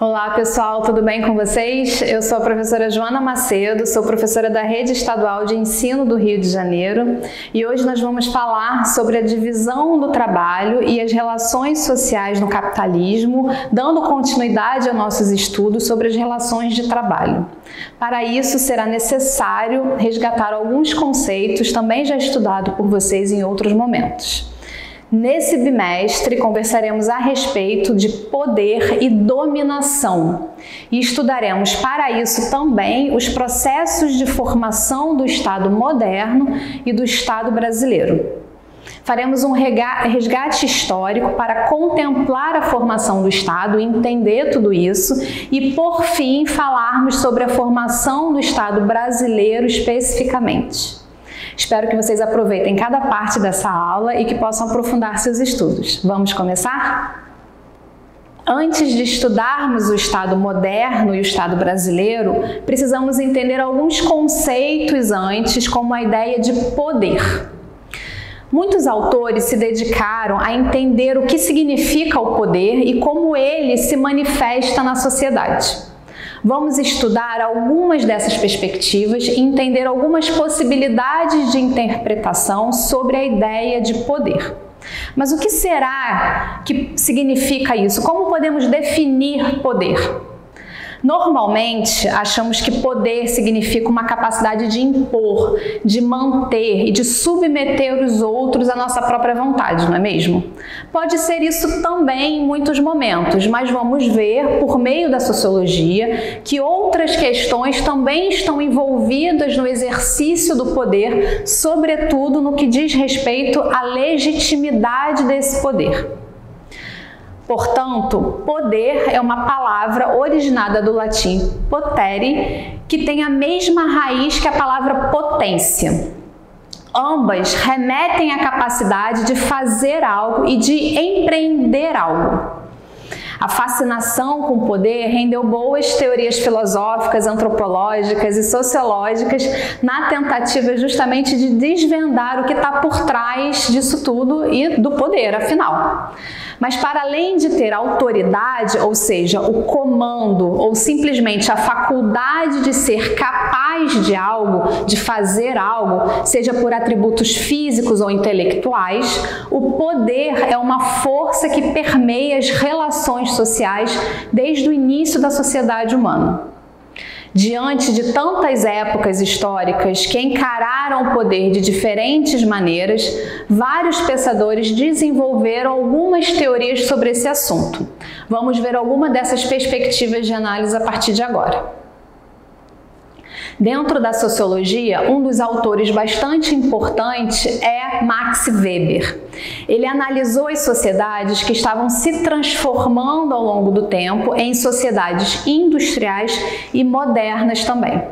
Olá pessoal, tudo bem com vocês? Eu sou a professora Joana Macedo, sou professora da Rede Estadual de Ensino do Rio de Janeiro e hoje nós vamos falar sobre a divisão do trabalho e as relações sociais no capitalismo, dando continuidade a nossos estudos sobre as relações de trabalho. Para isso será necessário resgatar alguns conceitos também já estudados por vocês em outros momentos. Nesse bimestre, conversaremos a respeito de poder e dominação e estudaremos para isso também os processos de formação do Estado moderno e do Estado brasileiro. Faremos um resgate histórico para contemplar a formação do Estado, entender tudo isso e, por fim, falarmos sobre a formação do Estado brasileiro especificamente. Espero que vocês aproveitem cada parte dessa aula e que possam aprofundar seus estudos. Vamos começar? Antes de estudarmos o Estado moderno e o Estado brasileiro, precisamos entender alguns conceitos antes, como a ideia de poder. Muitos autores se dedicaram a entender o que significa o poder e como ele se manifesta na sociedade. Vamos estudar algumas dessas perspectivas e entender algumas possibilidades de interpretação sobre a ideia de poder. Mas o que será que significa isso? Como podemos definir poder? Normalmente, achamos que poder significa uma capacidade de impor, de manter e de submeter os outros à nossa própria vontade, não é mesmo? Pode ser isso também em muitos momentos, mas vamos ver, por meio da sociologia, que outras questões também estão envolvidas no exercício do poder, sobretudo no que diz respeito à legitimidade desse poder. Portanto, poder é uma palavra originada do latim potere, que tem a mesma raiz que a palavra potência. Ambas remetem à capacidade de fazer algo e de empreender algo. A fascinação com o poder rendeu boas teorias filosóficas, antropológicas e sociológicas na tentativa justamente de desvendar o que está por trás disso tudo e do poder, afinal. Mas para além de ter autoridade, ou seja, o comando ou simplesmente a faculdade de ser capaz de algo, de fazer algo, seja por atributos físicos ou intelectuais, o poder é uma força que permeia as relações sociais desde o início da sociedade humana. Diante de tantas épocas históricas que encararam o poder de diferentes maneiras, vários pensadores desenvolveram algumas teorias sobre esse assunto. Vamos ver alguma dessas perspectivas de análise a partir de agora. Dentro da sociologia, um dos autores bastante importante é Max Weber. Ele analisou as sociedades que estavam se transformando ao longo do tempo em sociedades industriais e modernas também.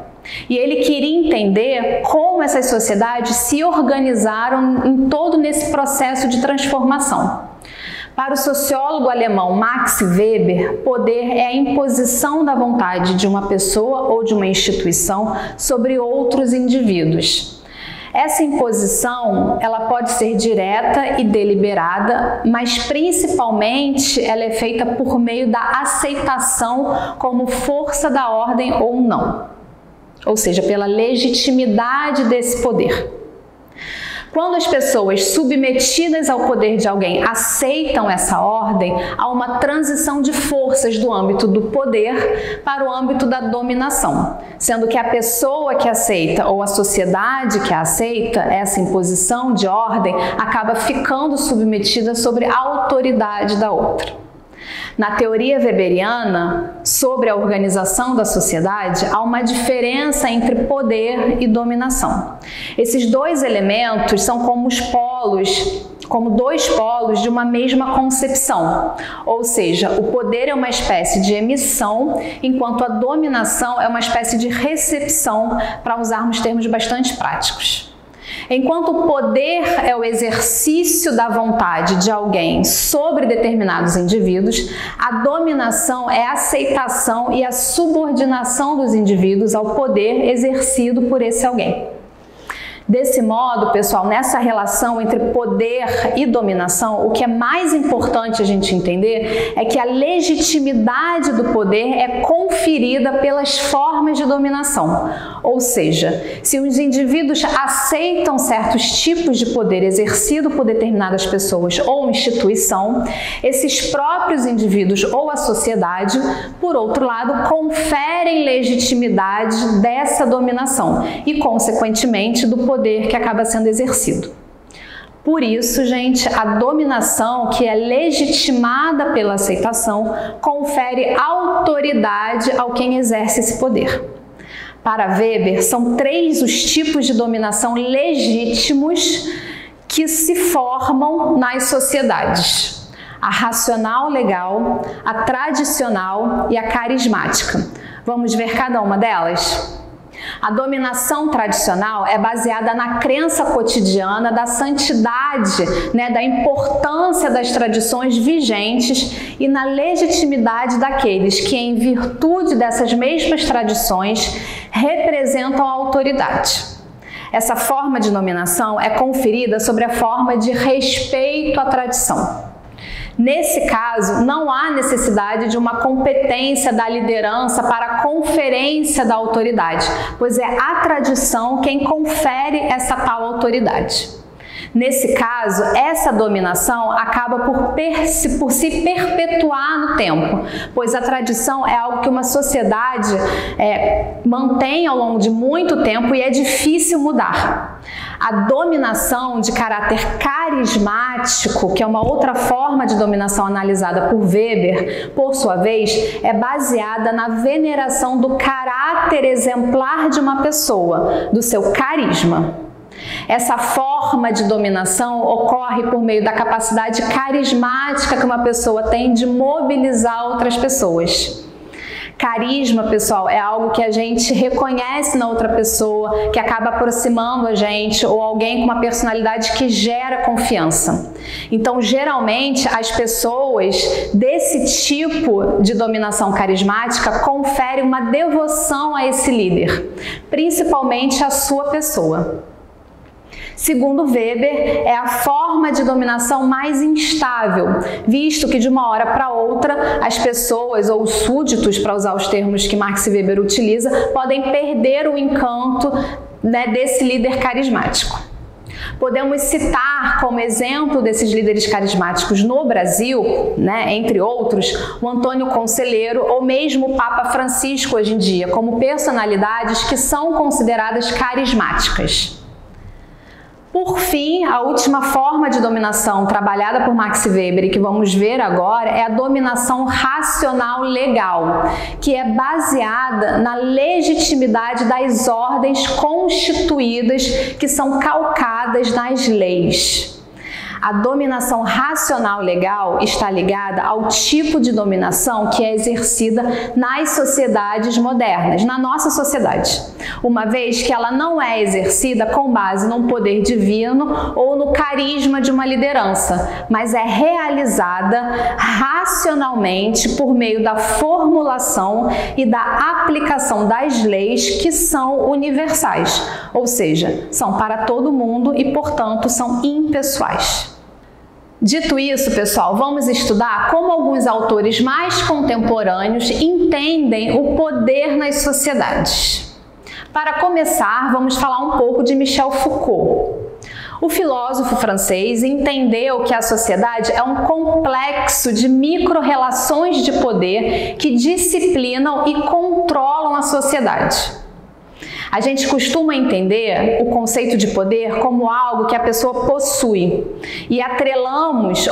E ele queria entender como essas sociedades se organizaram em todo nesse processo de transformação. Para o sociólogo alemão Max Weber, poder é a imposição da vontade de uma pessoa ou de uma instituição sobre outros indivíduos. Essa imposição, ela pode ser direta e deliberada, mas principalmente ela é feita por meio da aceitação como força da ordem ou não, ou seja, pela legitimidade desse poder. Quando as pessoas submetidas ao poder de alguém aceitam essa ordem, há uma transição de forças do âmbito do poder para o âmbito da dominação, sendo que a pessoa que aceita ou a sociedade que aceita essa imposição de ordem acaba ficando submetida sobre a autoridade da outra. Na teoria weberiana, sobre a organização da sociedade, há uma diferença entre poder e dominação. Esses dois elementos são como dois polos de uma mesma concepção, ou seja, o poder é uma espécie de emissão, enquanto a dominação é uma espécie de recepção, para usarmos termos bastante práticos. Enquanto o poder é o exercício da vontade de alguém sobre determinados indivíduos, a dominação é a aceitação e a subordinação dos indivíduos ao poder exercido por esse alguém. Desse modo, pessoal, nessa relação entre poder e dominação, o que é mais importante a gente entender é que a legitimidade do poder é conferida pelas formas de dominação. Ou seja, se os indivíduos aceitam certos tipos de poder exercido por determinadas pessoas ou instituição, esses próprios indivíduos ou a sociedade, por outro lado, conferem legitimidade dessa dominação e, consequentemente, do poder que acaba sendo exercido. Por isso, gente, a dominação, que é legitimada pela aceitação, confere autoridade ao quem exerce esse poder. Para Weber, são 3 os tipos de dominação legítimos que se formam nas sociedades: a racional legal, a tradicional e a carismática. Vamos ver cada uma delas? A dominação tradicional é baseada na crença cotidiana da santidade, da importância das tradições vigentes e na legitimidade daqueles que, em virtude dessas mesmas tradições, representam a autoridade. Essa forma de dominação é conferida sobre a forma de respeito à tradição. Nesse caso, não há necessidade de uma competência da liderança para a conferência da autoridade, pois é a tradição quem confere essa tal autoridade. Nesse caso, essa dominação acaba por se perpetuar no tempo, pois a tradição é algo que uma sociedade mantém ao longo de muito tempo e é difícil mudar. A dominação de caráter carismático, que é uma outra forma de dominação analisada por Weber, por sua vez, é baseada na veneração do caráter exemplar de uma pessoa, do seu carisma. Essa forma de dominação ocorre por meio da capacidade carismática que uma pessoa tem de mobilizar outras pessoas. Carisma, pessoal, é algo que a gente reconhece na outra pessoa, que acaba aproximando a gente, ou alguém com uma personalidade que gera confiança. Então, geralmente, as pessoas desse tipo de dominação carismática conferem uma devoção a esse líder, principalmente a sua pessoa. Segundo Weber, é a forma de dominação mais instável, visto que de uma hora para outra as pessoas ou os súditos, para usar os termos que Marx e Weber utiliza, podem perder o encanto desse líder carismático. Podemos citar como exemplo desses líderes carismáticos no Brasil, entre outros, o Antônio Conselheiro ou mesmo o Papa Francisco hoje em dia, como personalidades que são consideradas carismáticas. Por fim, a última forma de dominação trabalhada por Max Weber e que vamos ver agora é a dominação racional legal, que é baseada na legitimidade das ordens constituídas que são calcadas nas leis. A dominação racional legal está ligada ao tipo de dominação que é exercida nas sociedades modernas, na nossa sociedade, uma vez que ela não é exercida com base num poder divino ou no carisma de uma liderança, mas é realizada racionalmente por meio da formulação e da aplicação das leis que são universais, ou seja, são para todo mundo e, portanto, são impessoais. Dito isso, pessoal, vamos estudar como alguns autores mais contemporâneos entendem o poder nas sociedades. Para começar, vamos falar um pouco de Michel Foucault. O filósofo francês entendeu que a sociedade é um complexo de micro-relações de poder que disciplinam e controlam a sociedade. A gente costuma entender o conceito de poder como algo que a pessoa possui e atrelamos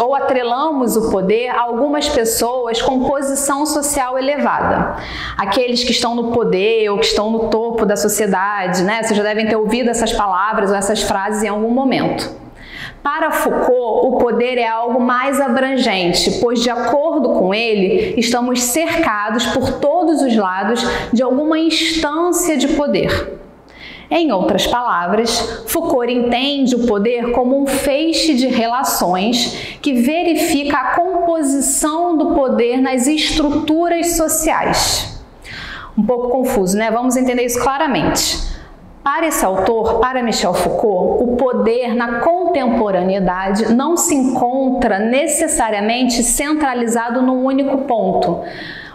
o poder a algumas pessoas com posição social elevada. Aqueles que estão no poder ou que estão no topo da sociedade, Vocês já devem ter ouvido essas palavras ou essas frases em algum momento. Para Foucault, o poder é algo mais abrangente, pois, de acordo com ele, estamos cercados por todos os lados de alguma instância de poder. Em outras palavras, Foucault entende o poder como um feixe de relações que verifica a composição do poder nas estruturas sociais. Um pouco confuso, Vamos entender isso claramente. Para esse autor, para Michel Foucault, o poder na contemporaneidade não se encontra necessariamente centralizado num único ponto,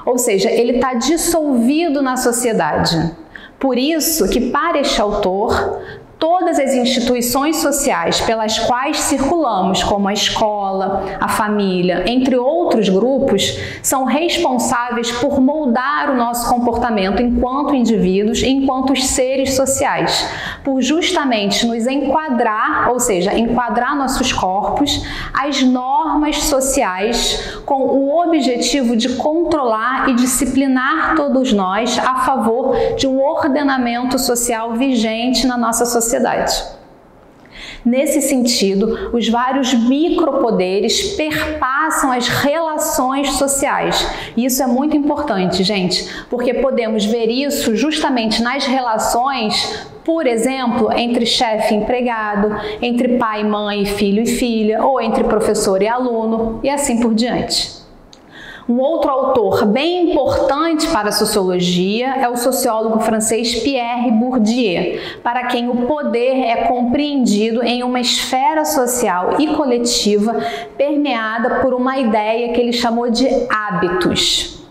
ou seja, ele está dissolvido na sociedade. Por isso que, para este autor, todas as instituições sociais pelas quais circulamos, como a escola, a família, entre outros grupos, são responsáveis por moldar o nosso comportamento enquanto indivíduos e enquanto seres sociais, por justamente nos enquadrar, ou seja, enquadrar nossos corpos às normas sociais com o objetivo de controlar e disciplinar todos nós a favor de um ordenamento social vigente na nossa sociedade. Nesse sentido, os vários micropoderes perpassam as relações sociais. E isso é muito importante, gente, porque podemos ver isso justamente nas relações, por exemplo, entre chefe e empregado, entre pai, mãe, filho e filha, ou entre professor e aluno, e assim por diante. Um outro autor bem importante para a sociologia é o sociólogo francês Pierre Bourdieu, para quem o poder é compreendido em uma esfera social e coletiva permeada por uma ideia que ele chamou de hábitos.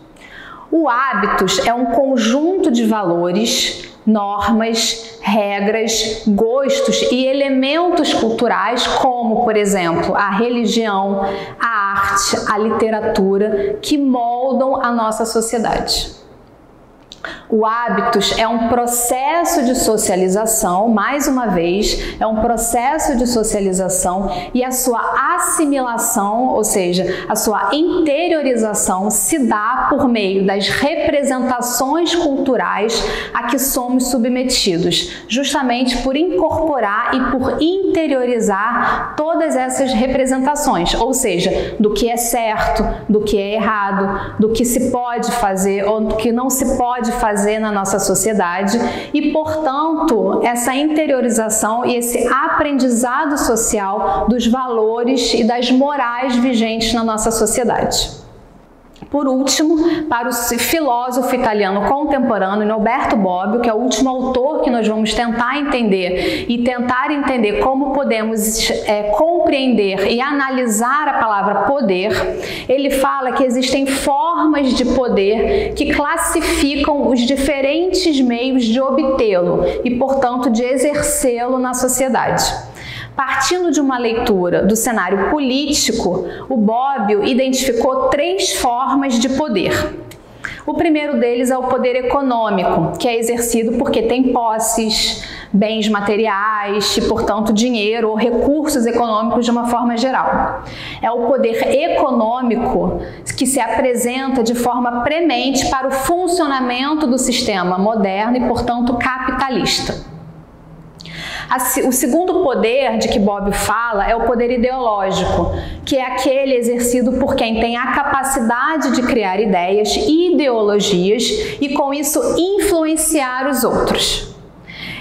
O hábitos é um conjunto de valores, normas, regras, gostos e elementos culturais como, por exemplo, a religião, a arte, a literatura, que moldam a nossa sociedade. O hábitos é um processo de socialização, mais uma vez, é um processo de socialização e a sua assimilação, ou seja, a sua interiorização se dá por meio das representações culturais a que somos submetidos, justamente por incorporar e por interiorizar todas essas representações, ou seja, do que é certo, do que é errado, do que se pode fazer ou do que não se pode fazer na nossa sociedade e, portanto, essa interiorização e esse aprendizado social dos valores e das morais vigentes na nossa sociedade. Por último, para o filósofo italiano contemporâneo Norberto Bobbio, que é o último autor que nós vamos tentar entender e tentar entender como podemos compreender e analisar a palavra poder, ele fala que existem formas de poder que classificam os diferentes meios de obtê-lo e, portanto, de exercê-lo na sociedade. Partindo de uma leitura do cenário político, o Bobbio identificou 3 formas de poder. O primeiro deles é o poder econômico, que é exercido porque tem posses, bens materiais e, portanto, dinheiro ou recursos econômicos de uma forma geral. É o poder econômico que se apresenta de forma premente para o funcionamento do sistema moderno e, portanto, capitalista. O segundo poder de que Bobbio fala é o poder ideológico, que é aquele exercido por quem tem a capacidade de criar ideias e ideologias e, com isso, influenciar os outros.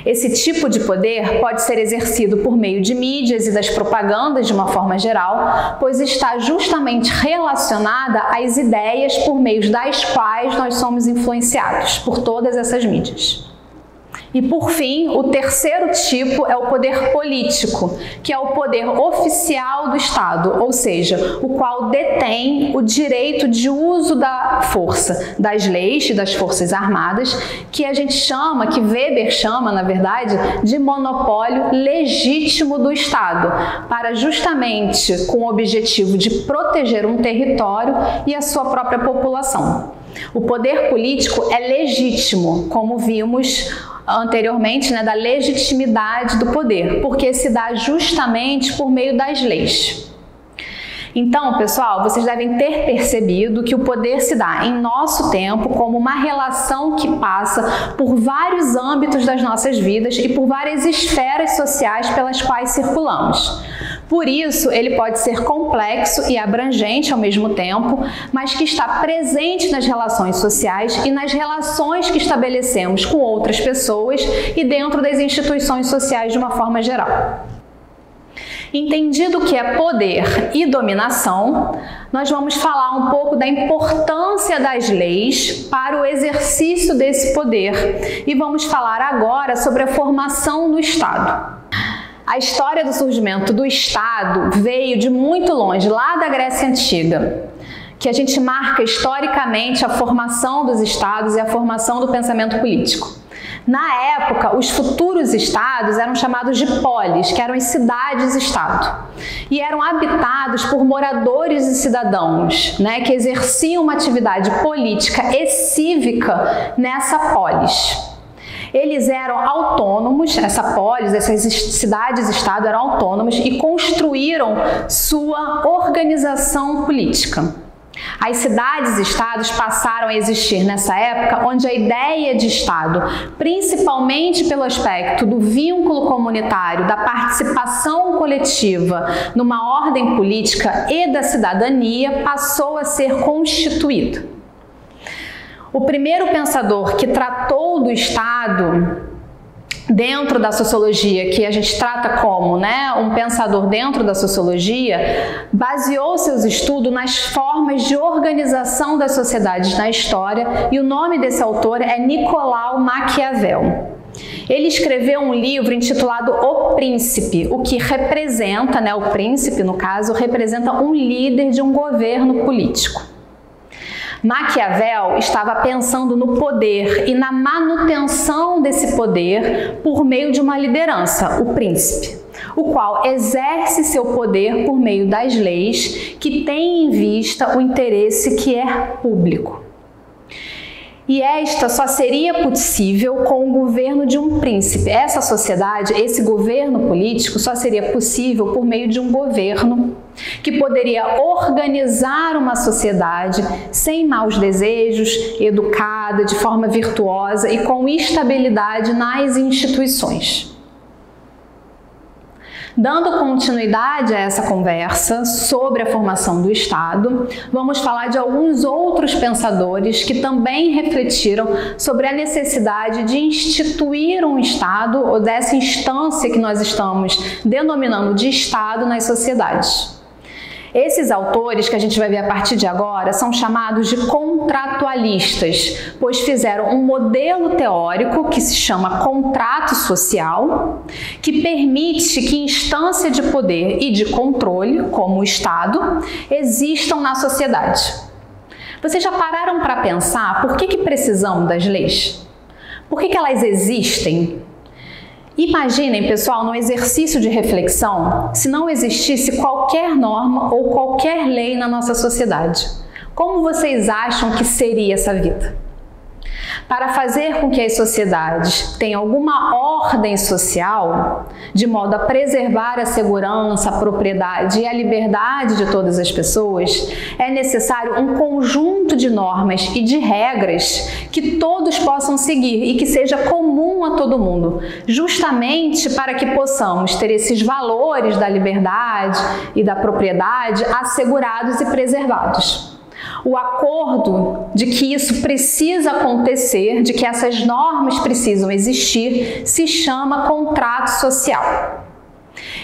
Esse tipo de poder pode ser exercido por meio de mídias e das propagandas de uma forma geral, pois está justamente relacionada às ideias por meio das quais nós somos influenciados por todas essas mídias. E, por fim, o terceiro tipo é o poder político, que é o poder oficial do Estado, ou seja, o qual detém o direito de uso da força, das leis e das forças armadas, que a gente chama, que Weber chama, na verdade, de monopólio legítimo do Estado, para justamente com o objetivo de proteger um território e a sua própria população. O poder político é legítimo, como vimos anteriormente, da legitimidade do poder, porque se dá justamente por meio das leis. Então, pessoal, vocês devem ter percebido que o poder se dá em nosso tempo como uma relação que passa por vários âmbitos das nossas vidas e por várias esferas sociais pelas quais circulamos. Por isso, ele pode ser complexo e abrangente ao mesmo tempo, mas que está presente nas relações sociais e nas relações que estabelecemos com outras pessoas e dentro das instituições sociais de uma forma geral. Entendido o que é poder e dominação, nós vamos falar um pouco da importância das leis para o exercício desse poder e vamos falar agora sobre a formação do Estado. A história do surgimento do Estado veio de muito longe, lá da Grécia Antiga, que a gente marca historicamente a formação dos estados e a formação do pensamento político. Na época, os futuros estados eram chamados de polis, que eram as cidades-estado, e eram habitados por moradores e cidadãos, que exerciam uma atividade política e cívica nessa polis. Eles eram autônomos, essa polis, essas cidades-estado eram autônomos e construíram sua organização política. As cidades-estados passaram a existir nessa época, onde a ideia de Estado, principalmente pelo aspecto do vínculo comunitário, da participação coletiva numa ordem política e da cidadania, passou a ser constituída. O primeiro pensador que tratou do Estado dentro da sociologia, que a gente trata como um pensador dentro da sociologia, baseou seus estudos nas formas de organização das sociedades na história, e o nome desse autor é Nicolau Maquiavel. Ele escreveu um livro intitulado O Príncipe, o que representa, o príncipe no caso, representa um líder de um governo político. Maquiavel estava pensando no poder e na manutenção desse poder por meio de uma liderança, o príncipe, o qual exerce seu poder por meio das leis que têm em vista o interesse que é público. E esta só seria possível com o governo de um príncipe. Essa sociedade, esse governo político só seria possível por meio de um governo que poderia organizar uma sociedade sem maus desejos, educada, de forma virtuosa e com estabilidade nas instituições. Dando continuidade a essa conversa sobre a formação do Estado, vamos falar de alguns outros pensadores que também refletiram sobre a necessidade de instituir um Estado, ou dessa instância que nós estamos denominando de Estado nas sociedades. Esses autores, que a gente vai ver a partir de agora, são chamados de contratualistas, pois fizeram um modelo teórico que se chama contrato social, que permite que instância de poder e de controle, como o Estado, existam na sociedade. Vocês já pararam para pensar por que precisamos das leis? Por que elas existem? Imaginem, pessoal, no exercício de reflexão, se não existisse qualquer norma ou qualquer lei na nossa sociedade. Como vocês acham que seria essa vida? Para fazer com que as sociedades tenham alguma ordem social, de modo a preservar a segurança, a propriedade e a liberdade de todas as pessoas, é necessário um conjunto de normas e de regras que todos possam seguir e que seja comum a todo mundo, justamente para que possamos ter esses valores da liberdade e da propriedade assegurados e preservados. O acordo de que isso precisa acontecer, de que essas normas precisam existir, se chama contrato social.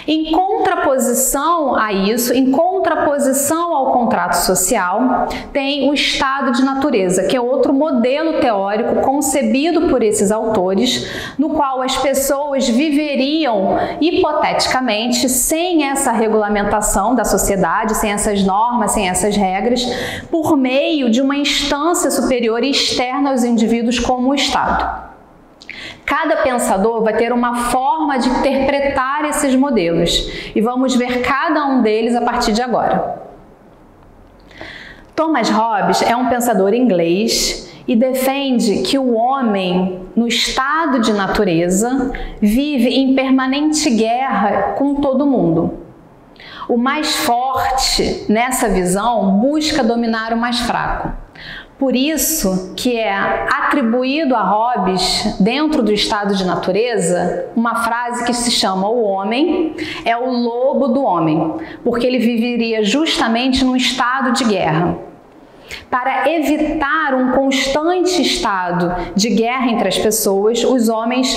Em contraposição a isso, em contraposição ao contrato social, tem o estado de natureza, que é outro modelo teórico concebido por esses autores, no qual as pessoas viveriam hipoteticamente sem essa regulamentação da sociedade, sem essas normas, sem essas regras, por meio de uma instância superior e externa aos indivíduos como o Estado. Cada pensador vai ter uma forma de interpretar esses modelos e vamos ver cada um deles a partir de agora. Thomas Hobbes é um pensador inglês e defende que o homem, no estado de natureza, vive em permanente guerra com todo mundo. O mais forte, nessa visão, busca dominar o mais fraco. Por isso que é atribuído a Hobbes, dentro do estado de natureza, uma frase que se chama o homem é o lobo do homem, porque ele viveria justamente num estado de guerra. Para evitar um constante estado de guerra entre as pessoas, os homens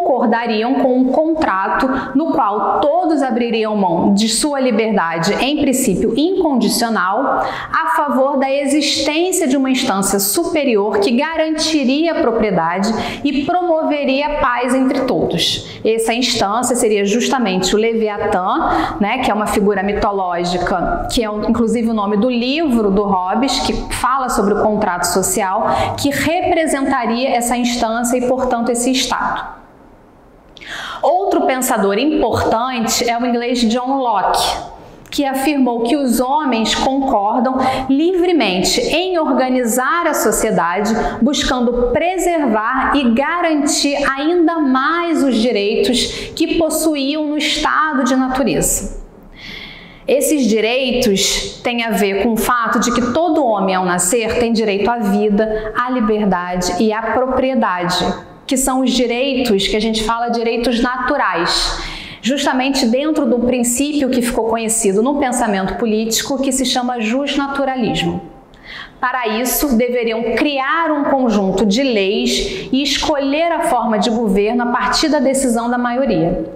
concordariam com um contrato no qual todos abririam mão de sua liberdade, em princípio incondicional, a favor da existência de uma instância superior que garantiria a propriedade e promoveria a paz entre todos. Essa instância seria justamente o Leviatã, né, que é uma figura mitológica, que é inclusive o nome do livro do Hobbes, que fala sobre o contrato social, que representaria essa instância e, portanto, esse Estado. Outro pensador importante é o inglês John Locke, que afirmou que os homens concordam livremente em organizar a sociedade, buscando preservar e garantir ainda mais os direitos que possuíam no estado de natureza. Esses direitos têm a ver com o fato de que todo homem, ao nascer, tem direito à vida, à liberdade e à propriedade, que são os direitos que a gente fala direitos naturais, justamente dentro do princípio que ficou conhecido no pensamento político, que se chama justnaturalismo. Para isso, deveriam criar um conjunto de leis e escolher a forma de governo a partir da decisão da maioria.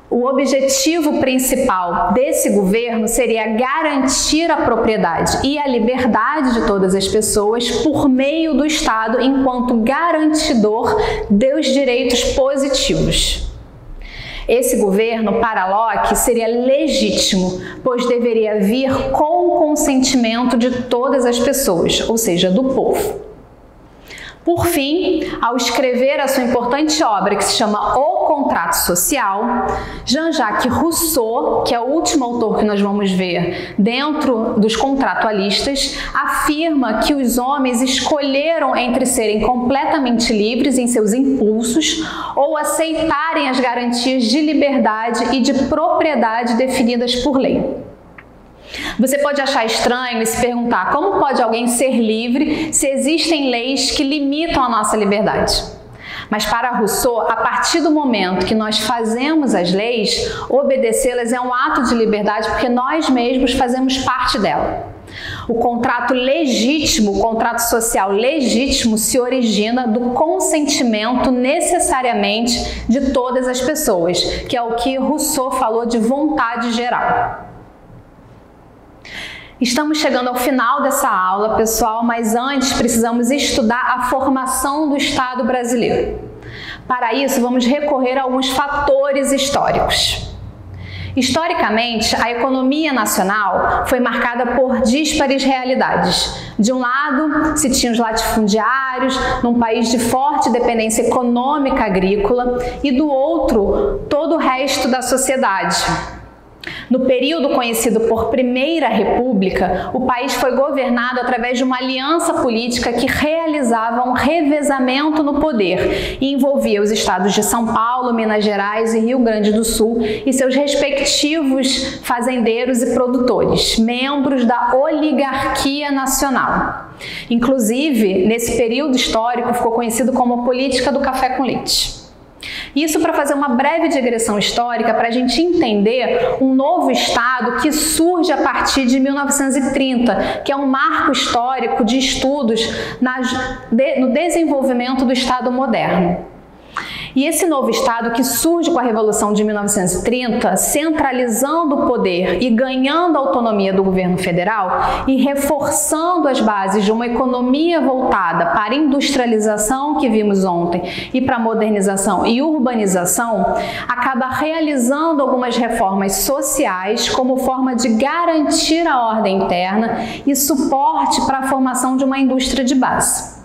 O objetivo principal desse governo seria garantir a propriedade e a liberdade de todas as pessoas por meio do Estado enquanto garantidor dos direitos positivos. Esse governo, para Locke, seria legítimo, pois deveria vir com o consentimento de todas as pessoas, ou seja, do povo. Por fim, ao escrever a sua importante obra que se chama O Contrato Social, Jean-Jacques Rousseau, que é o último autor que nós vamos ver dentro dos contratualistas, afirma que os homens escolheram entre serem completamente livres em seus impulsos ou aceitarem as garantias de liberdade e de propriedade definidas por lei. Você pode achar estranho e se perguntar como pode alguém ser livre se existem leis que limitam a nossa liberdade. Mas para Rousseau, a partir do momento que nós fazemos as leis, obedecê-las é um ato de liberdade porque nós mesmos fazemos parte dela. O contrato legítimo, o contrato social legítimo se origina do consentimento necessariamente de todas as pessoas, que é o que Rousseau falou de vontade geral. Estamos chegando ao final dessa aula, pessoal, mas antes precisamos estudar a formação do Estado brasileiro. Para isso, vamos recorrer a alguns fatores históricos. Historicamente, a economia nacional foi marcada por díspares realidades. De um lado, se tinha os latifundiários, num país de forte dependência econômica agrícola, e do outro, todo o resto da sociedade. No período conhecido por Primeira República, o país foi governado através de uma aliança política que realizava um revezamento no poder e envolvia os estados de São Paulo, Minas Gerais e Rio Grande do Sul e seus respectivos fazendeiros e produtores, membros da oligarquia nacional. Inclusive, nesse período histórico, ficou conhecido como a política do café com leite. Isso para fazer uma breve digressão histórica para a gente entender um novo Estado que surge a partir de 1930, que é um marco histórico de estudos no desenvolvimento do Estado moderno. E esse novo Estado que surge com a Revolução de 1930, centralizando o poder e ganhando a autonomia do governo federal e reforçando as bases de uma economia voltada para a industrialização que vimos ontem e para a modernização e urbanização, acaba realizando algumas reformas sociais como forma de garantir a ordem interna e suporte para a formação de uma indústria de base.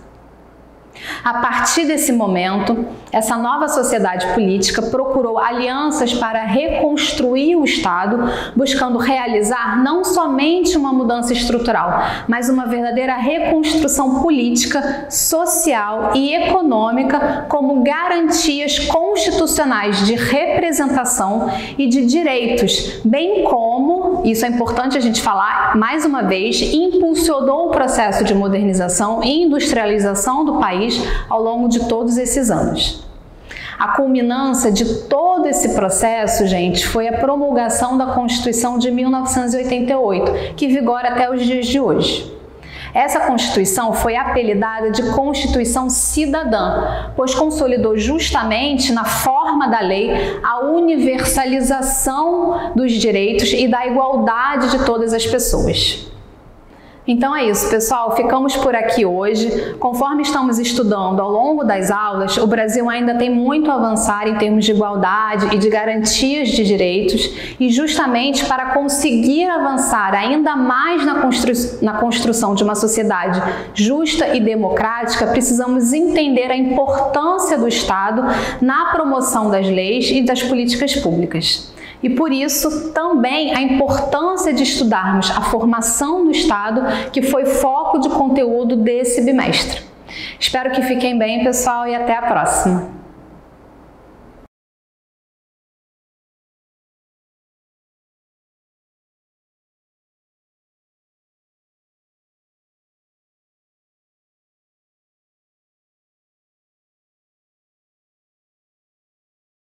A partir desse momento, essa nova sociedade política procurou alianças para reconstruir o Estado, buscando realizar não somente uma mudança estrutural, mas uma verdadeira reconstrução política, social e econômica como garantias constitucionais de representação e de direitos, bem como, isso é importante a gente falar mais uma vez, impulsionou o processo de modernização e industrialização do país ao longo de todos esses anos. A culminância de todo esse processo, gente, foi a promulgação da Constituição de 1988, que vigora até os dias de hoje. Essa Constituição foi apelidada de Constituição Cidadã, pois consolidou justamente na forma da lei a universalização dos direitos e da igualdade de todas as pessoas. Então é isso, pessoal. Ficamos por aqui hoje. Conforme estamos estudando ao longo das aulas, o Brasil ainda tem muito a avançar em termos de igualdade e de garantias de direitos, e justamente para conseguir avançar ainda mais na construção de uma sociedade justa e democrática, precisamos entender a importância do Estado na promoção das leis e das políticas públicas. E por isso também a importância de estudarmos a formação do Estado, que foi foco de conteúdo desse bimestre. Espero que fiquem bem, pessoal, e até a próxima!